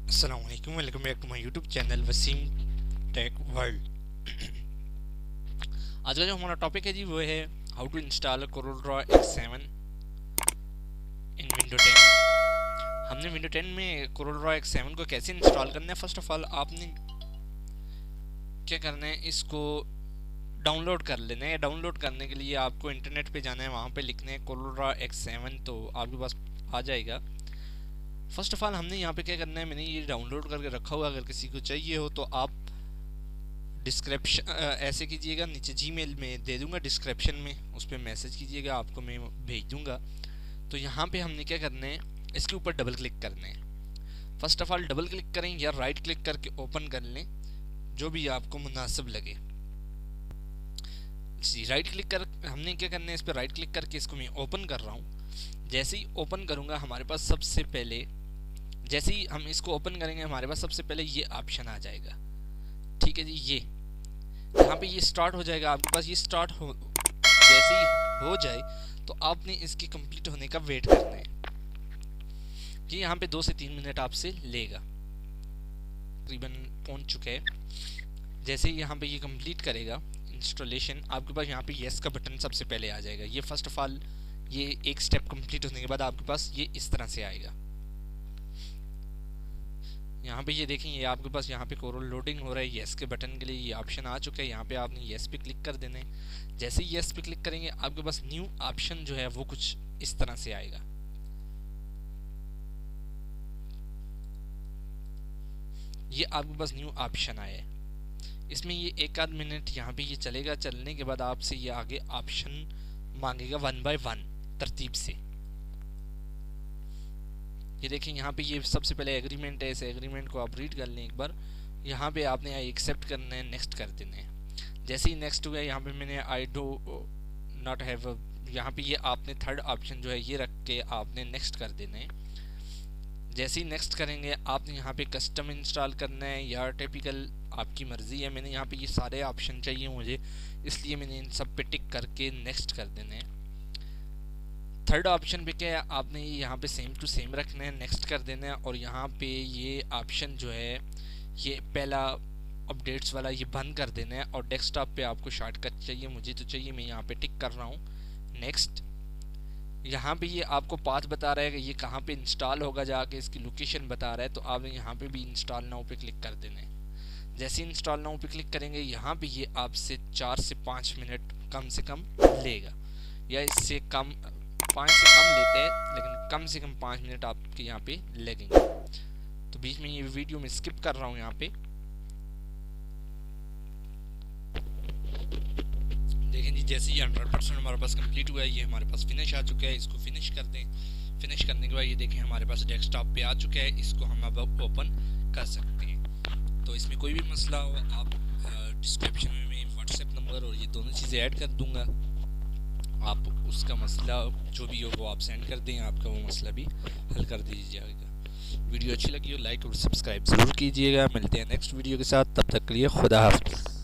अस्सलाम वालेकुम, welcome back to my YouTube channel Waseem tech world. आज का जो हमारा टॉपिक है जी वो है how to install Corel draw X7 in window 10। हमने विंडो 10 में कोरल ड्रॉ X7 को कैसे इंस्टॉल करना है। फर्स्ट ऑफ ऑल आपने क्या करना है, इसको डाउनलोड कर लेना है। डाउनलोड करने के लिए आपको इंटरनेट पे जाना है, वहाँ पे लिखना है कोरल ड्रॉ X7 तो आपके पास आ जाएगा। फर्स्ट ऑफ ऑल हमने यहाँ पे क्या करना है, मैंने ये डाउनलोड करके रखा हुआ, अगर किसी को चाहिए हो तो आप डिस्क्रिप्शन ऐसे कीजिएगा, नीचे जीमेल में दे दूंगा डिस्क्रिप्शन में, उस पर मैसेज कीजिएगा, आपको मैं भेज दूंगा। तो यहाँ पे हमने क्या करना है, इसके ऊपर डबल क्लिक करना है। First of all double click करें या राइट क्लिक करके ओपन कर लें, जो भी आपको मुनासिब लगे। जी राइट क्लिक कर, हमने क्या करना है, इस पर राइट क्लिक करके इसको मैं ओपन कर रहा हूँ। जैसे ही ओपन करूँगा हमारे पास सबसे पहले, जैसे ही हम इसको ओपन करेंगे हमारे पास सबसे पहले ये ऑप्शन आ जाएगा। ठीक है जी, ये यहाँ पे ये स्टार्ट हो जाएगा आपके पास। ये स्टार्ट हो जैसे ही हो जाए तो आपने इसके कंप्लीट होने का वेट करना है। ये यहाँ पे 2 से 3 मिनट आपसे लेगा, तकरीबन पहुँच चुका है। जैसे ही यहाँ पे ये कंप्लीट करेगा इंस्टॉलेशन, आपके पास यहाँ पे येस का बटन सबसे पहले आ जाएगा। ये फर्स्ट ऑफ ऑल ये एक स्टेप कंप्लीट होने के बाद आपके पास ये इस तरह से आएगा। यहाँ पे ये देखें, ये आपके पास यहाँ पे कोरल लोडिंग हो रहा है। येस के बटन के लिए ये ऑप्शन आ चुका है, यहाँ पे आपने येस पे क्लिक कर देना है। जैसे ही येस पे क्लिक करेंगे आपके पास न्यू ऑप्शन जो है वो कुछ इस तरह से आएगा। ये आपके पास न्यू ऑप्शन आया है, इसमें ये 1 आध मिनट यहाँ पे ये चलेगा। चलने के बाद आपसे ये आगे ऑप्शन मांगेगा 1 बाय 1 तरतीब से। ये देखें यहाँ पे ये सबसे पहले एग्रीमेंट है, इस एग्रीमेंट को आप रीड कर लें एक बार। यहाँ पे आपने एक्सेप्ट करना है, नेक्स्ट कर देना है। जैसे ही नेक्स्ट हुआ यहाँ पे मैंने आई डू नॉट हैव, यहाँ पे ये आपने थर्ड ऑप्शन जो है ये रख के आपने नेक्स्ट कर देना है। जैसे ही नेक्स्ट करेंगे आपने यहाँ पे कस्टम इंस्टॉल करना है या टिपिकल, आपकी मर्जी है। मैंने यहाँ पे ये सारे ऑप्शन चाहिए मुझे, इसलिए मैंने इन सब पे टिक करके नेक्स्ट कर देना है। थर्ड ऑप्शन पे क्या है, आपने यहाँ पे सेम टू सेम रखना है, नेक्स्ट कर देना है। और यहाँ पे ये ऑप्शन जो है ये पहला अपडेट्स वाला ये बंद कर देना है। और डेस्कटॉप पे आपको शॉर्टकट चाहिए, मुझे तो चाहिए, मैं यहाँ पे टिक कर रहा हूँ नेक्स्ट। यहाँ पे ये आपको पाथ बता रहा है कि ये कहाँ पे इंस्टॉल होगा, जाके इसकी लोकेशन बता रहा है। तो आपने यहाँ पे भी इंस्टॉल नाउ पे क्लिक कर देना है। जैसे ही इंस्टॉल नाउ पे क्लिक करेंगे यहाँ पे ये आपसे 4 से 5 मिनट कम से कम लेगा, या इससे कम 5 से कम लेते हैं, लेकिन कम से कम 5 मिनट आपके यहाँ पे लगेंगे। तो बीच में ये वीडियो में स्किप कर रहा हूँ यहाँ पे। देखें जी, जैसे ही 100% हमारे पास कंप्लीट हुआ है, ये हमारे पास फिनिश आ चुका है। इसको फिनिश कर दें। फिनिश करने के बाद ये देखें हमारे पास डेस्कटॉप पे आ चुका है। इसको हम अब ओपन कर सकते हैं। तो इसमें कोई भी मसला हो आप डिस्क्रिप्शन में मैं व्हाट्सएप नंबर और ये दोनों चीज़ें ऐड कर दूंगा, आप उसका मसला जो भी हो वो आप सेंड कर दें, आपका वो मसला भी हल कर दीजिएगा। वीडियो अच्छी लगी हो लाइक और सब्सक्राइब ज़रूर कीजिएगा। मिलते हैं नेक्स्ट वीडियो के साथ, तब तक के लिए खुदा हाफ़िज़।